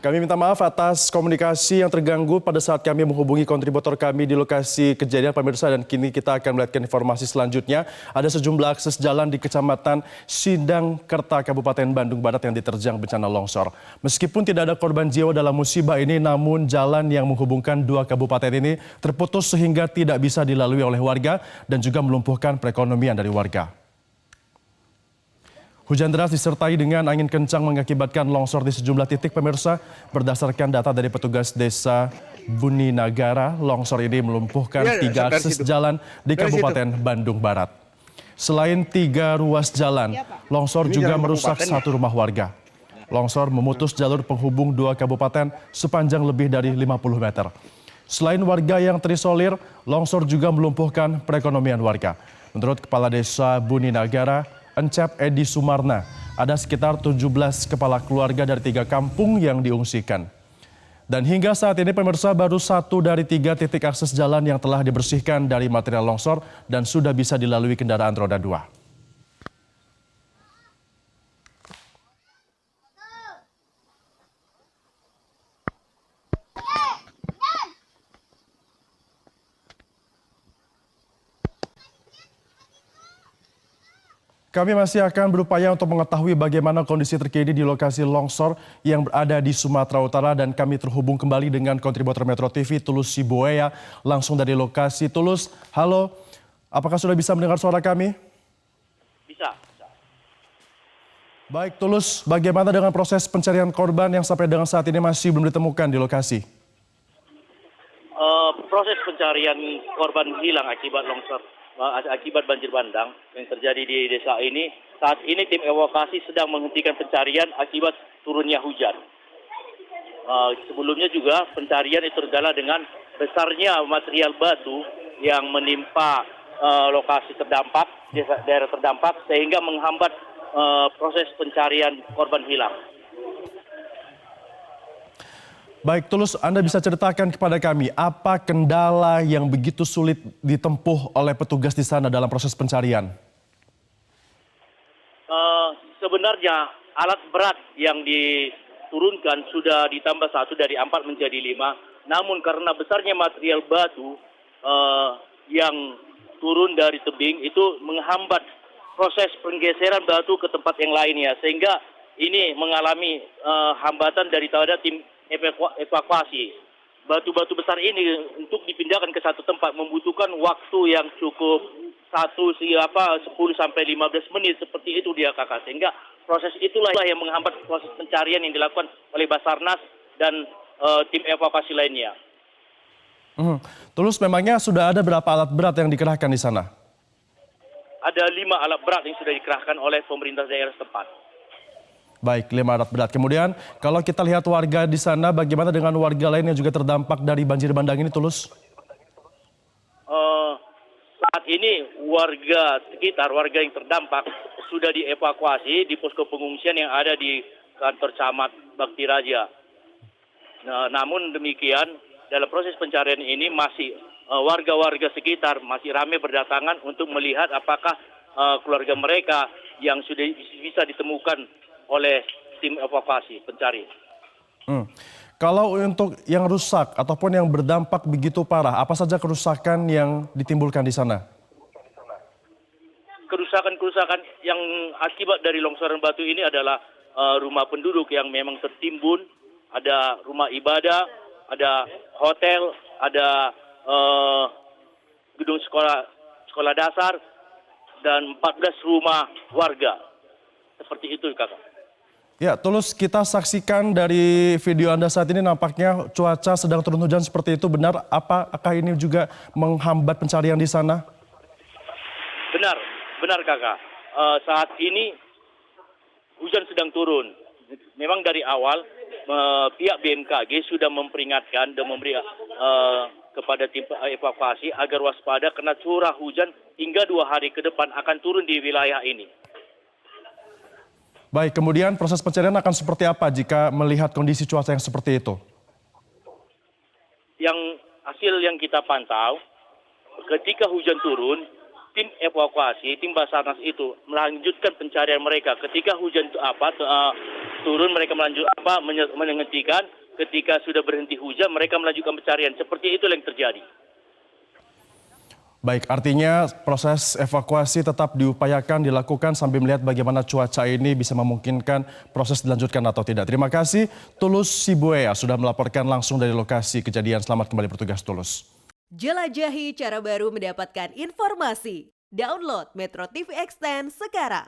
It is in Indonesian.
Kami minta maaf atas komunikasi yang terganggu pada saat kami menghubungi kontributor kami di lokasi kejadian pemirsa, dan kini kita akan melihatkan informasi selanjutnya. Ada sejumlah akses jalan di Kecamatan Sindangkerta, Kabupaten Bandung Barat yang diterjang bencana longsor. Meskipun tidak ada korban jiwa dalam musibah ini, namun jalan yang menghubungkan dua kabupaten ini terputus sehingga tidak bisa dilalui oleh warga dan juga melumpuhkan perekonomian dari warga. Hujan deras disertai dengan angin kencang mengakibatkan longsor di sejumlah titik pemirsa. Berdasarkan data dari petugas desa Buninagara, longsor ini melumpuhkan 3 akses jalan di Kabupaten Bandung Barat. Selain 3 ruas jalan, longsor juga merusak 1 rumah warga. Longsor memutus jalur penghubung 2 kabupaten sepanjang lebih dari 50 meter. Selain warga yang terisolir, longsor juga melumpuhkan perekonomian warga. Menurut Kepala Desa Buninagara, Encep Edi Sumarna, ada sekitar 17 kepala keluarga dari 3 kampung yang diungsikan. Dan hingga saat ini pemirsa, baru 1 dari 3 titik akses jalan yang telah dibersihkan dari material longsor dan sudah bisa dilalui kendaraan roda 2. Kami masih akan berupaya untuk mengetahui bagaimana kondisi terkini di lokasi longsor yang berada di Sumatera Utara, dan kami terhubung kembali dengan kontributor Metro TV Tulus Siboea langsung dari lokasi. Tulus, halo, apakah sudah bisa mendengar suara kami? Bisa. Baik Tulus, bagaimana dengan proses pencarian korban yang sampai dengan saat ini masih belum ditemukan di lokasi? Proses pencarian korban hilang akibat banjir bandang yang terjadi di desa ini. Saat ini tim evakuasi sedang menghentikan pencarian akibat turunnya hujan. Sebelumnya juga pencarian itu tergala dengan besarnya material batu yang menimpa lokasi terdampak, daerah terdampak, sehingga menghambat proses pencarian korban hilang. Baik Tulus, Anda bisa ceritakan kepada kami apa kendala yang begitu sulit ditempuh oleh petugas di sana dalam proses pencarian? Sebenarnya alat berat yang diturunkan sudah ditambah 1 dari 4 menjadi 5. Namun karena besarnya material batu yang turun dari tebing itu menghambat proses penggeseran batu ke tempat yang lainnya, sehingga ini mengalami hambatan daripada tim evakuasi. Batu-batu besar ini untuk dipindahkan ke satu tempat membutuhkan waktu yang cukup 10 sampai 15 menit, seperti itu dia kakak. Sehingga proses itulah yang menghambat proses pencarian yang dilakukan oleh Basarnas dan tim evakuasi lainnya. Tulus, memangnya sudah ada berapa alat berat yang dikerahkan di sana? Ada 5 alat berat yang sudah dikerahkan oleh pemerintah daerah setempat. Baik, 5 alat berat. Kemudian kalau kita lihat warga di sana, bagaimana dengan warga lain yang juga terdampak dari banjir bandang ini, Tulus? Saat ini warga sekitar, warga yang terdampak sudah dievakuasi di posko pengungsian yang ada di kantor camat Bakti Raja. Namun demikian, dalam proses pencarian ini masih warga-warga sekitar masih ramai berdatangan untuk melihat apakah keluarga mereka yang sudah bisa ditemukan oleh tim evakuasi pencari. Kalau untuk yang rusak ataupun yang berdampak begitu parah, apa saja kerusakan yang ditimbulkan di sana? Kerusakan yang akibat dari longsoran batu ini adalah rumah penduduk yang memang tertimbun, ada rumah ibadah, ada hotel, ada gedung sekolah dasar, dan 14 rumah warga. Seperti itu, kakak. Ya, Tulus, kita saksikan dari video Anda saat ini nampaknya cuaca sedang turun hujan seperti itu. Benar? Apakah ini juga menghambat pencarian di sana? Benar kakak. Saat ini hujan sedang turun. Memang dari awal pihak BMKG sudah memperingatkan dan memberi kepada tim evakuasi agar waspada karena curah hujan hingga 2 hari ke depan akan turun di wilayah ini. Baik, kemudian proses pencarian akan seperti apa jika melihat kondisi cuaca yang seperti itu? Yang hasil yang kita pantau, ketika hujan turun, tim evakuasi, tim Basarnas itu melanjutkan pencarian mereka. Ketika hujan turun, mereka menghentikan ketika sudah berhenti hujan mereka melanjutkan pencarian. Seperti itulah yang terjadi. Baik, artinya proses evakuasi tetap diupayakan dilakukan sambil melihat bagaimana cuaca ini bisa memungkinkan proses dilanjutkan atau tidak. Terima kasih Tulus Sibuea sudah melaporkan langsung dari lokasi kejadian. Selamat kembali bertugas Tulus. Jelajahi cara baru mendapatkan informasi. Download Metro TV Extend sekarang.